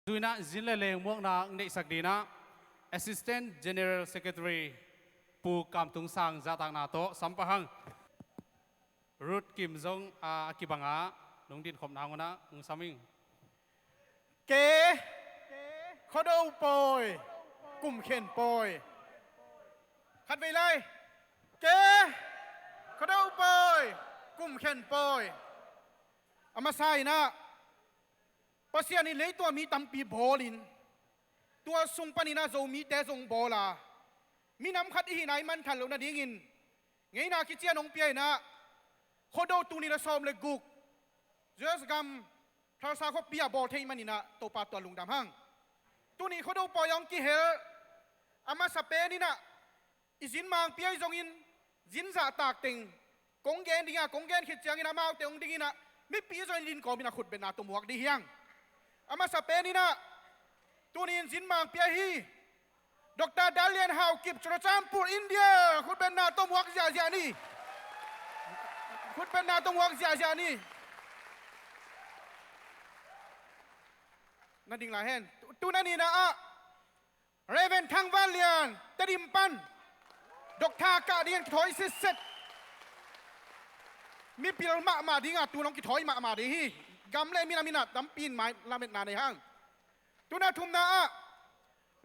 ดูนะจินเลงม่วงนาในสักดีนะ Assistant General Secretary ปูกำตุงสังจะต่างนาโตสัมปะหังรุดกิมจงกิบังอาลงดินขบนางนะสามิงเก๋เขาดูปอยกลุ่มเข็นปอยขัดไปเลยเก๋เขาดูปอยกลุ่มเข็นปอยอามาใส่นะปัสยานี่เลยตัวมีตั้มปีบอลินตัวซุงปนินาโจมีแต่ซงบอลามีน้ำขัดอีไหนมันขัดลงนาดีงินไงนาคิดเจียนองเปียนะเขาดูตูนี่ละซ้อมเลยกุกเจสกัมทาสาเขาเปียบอลเทมันนี่นะตัวปาตัวลุงดำหังตัวนี้เขาดูปอยองกิเฮลอามาสเปนี่นะอิสินมังเปียจงอินจินซาตากติงกงเกนดิงะกงเกนขิดเจียงอินามาเอาเตงดิงินะไม่ปีจงลินก็มีนะขุดเป็นนาตัวหมวกดีเฮียงอามาสเปนี่นะตัวนี้จินมังเปียฮีดร.ดาเลียนฮาวกิบจุลจามปูอินเดียขุดเป็นนาตัวหมวกเสียนี่ขุดเป็นนาตัวหมวกเสียนี่นั่นดิ่งละเห็นตัวนั้นนี่นะเรเวนทางวันเลียนตะดิมปันดอกทากาเดียนถอยเสร็จมีปีลมาดิ่งตัวน้องกิถอยมาดิฮีกำเล่มีนาตั้มปีนไม้ลาเม็ดนาในห้างตัวนั้นทุ่มนะ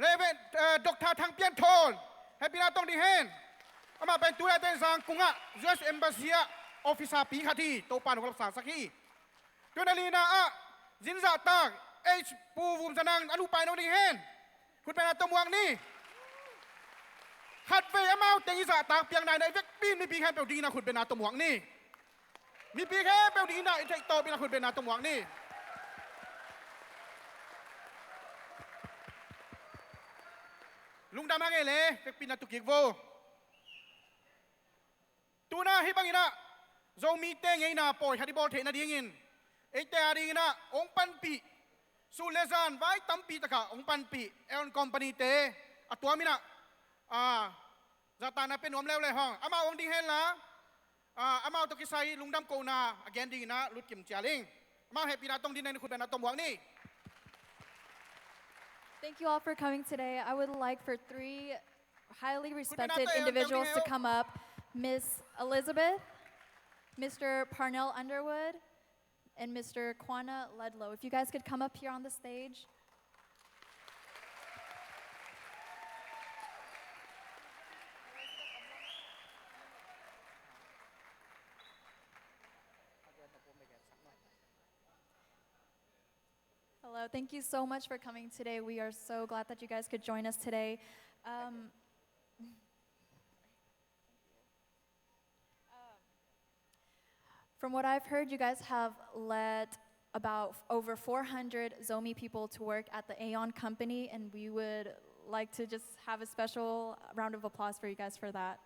เรเวนดอกทาทางเปียนโทนให้ปีนาต้องดีเห็นเอามาเป็นตัวเต้นสังกุงUS Embassy ออฟฟิศปีขัดที่ตัวปานของรักษาสักทีตัวนั้นนี่นะจินซาตากปูวุมสนังอนุไปน้องดิเฮนคุณเป็นอาตมวังนี่ขัดเฟยเมาเตยิสาตากเพียงไหนในเวกปีนมีปีแค่เปลดีนะคุณเป็นอาตมวังนี่มีปีแค่เปลดีนะอินเทคโตเป็นคุณเป็นอาตมวังนี่ลุงดำมาไงเลยเวกปีนาตุกิกโวตัวน่าให้บังอินะโจมีเตงไงนะปอยฮัดิบอลเทนาดีงินไอเตอาดีงินะองปันปีสุเลซานไว้ตั้มปีตะกะองปันปีเอลคอมพานีเตอตัวมินะจะตานะเป็นหนวมแล้วเลยห้องอามาองดิเฮนละอามาตะกิไซลุงดำโกนาอเกนดีนะลุดกิมเจียลิงอามาเฮปีนาต้องดินในคุณเป็นนาตมหวังนี่ Thank you all for coming today. I would like for 3 highly respected individuals to come up. Miss Elizabeth, Mr. Parnell Underwood, and Mr. Kwana Ludlow. If you guys could come up here on the stage. Hello, thank you so much for coming today. We are so glad that you guys could join us today. From what I've heard, you guys have led about over 400 Zomi people to work at the Aeon company, and we would like to just have a special round of applause for you guys for that.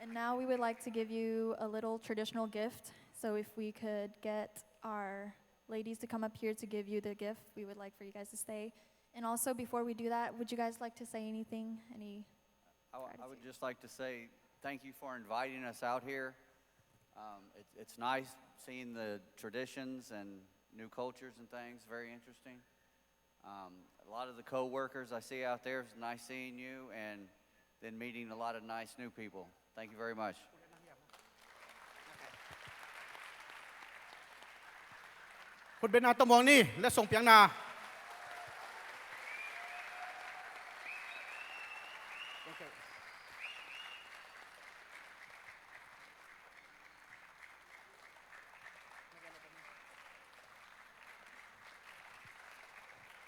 And now we would like to give you a little traditional gift. So if we could get our ladies to come up here to give you the gift, we would like for you guys to stay. And also, before we do that, would you guys like to say anything? I would just like to say thank you for inviting us out here. It's nice seeing the traditions and new cultures and things, very interesting. A lot of the co-workers I see out there, it's nice seeing you and then meeting a lot of nice new people. Thank you very much. คุณเป็นอาตมวังนี่และส่งเปียงนา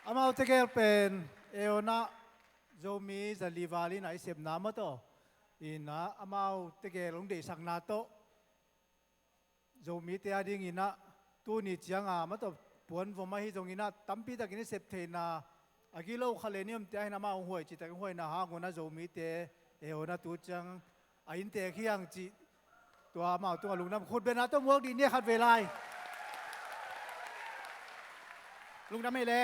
อามาเอาเตเกลเป็นเอโอนาโจมีจะลีวาลีนไอเสพน้ำมาต่ออินะอามาเอาเตเกลลงเดชักนาโตโจมีเตียดิ้งอินะตัวนี้จังมาต่อปวนผมมาให้ตรงอินะตั้มปีตะกินเสพเทนาอากิโลคาเลนิยมเตียให้นามาห่วยจิตตะห่วยนาฮางนะโจมีเตเอโอนาตัวจังอินเตะขี้ยังจิตัวมาตัวลุงน้ำขุดเป็นนาต้องวอกดีเนี่ยขัดเวลาลุงน้ำไม่เลย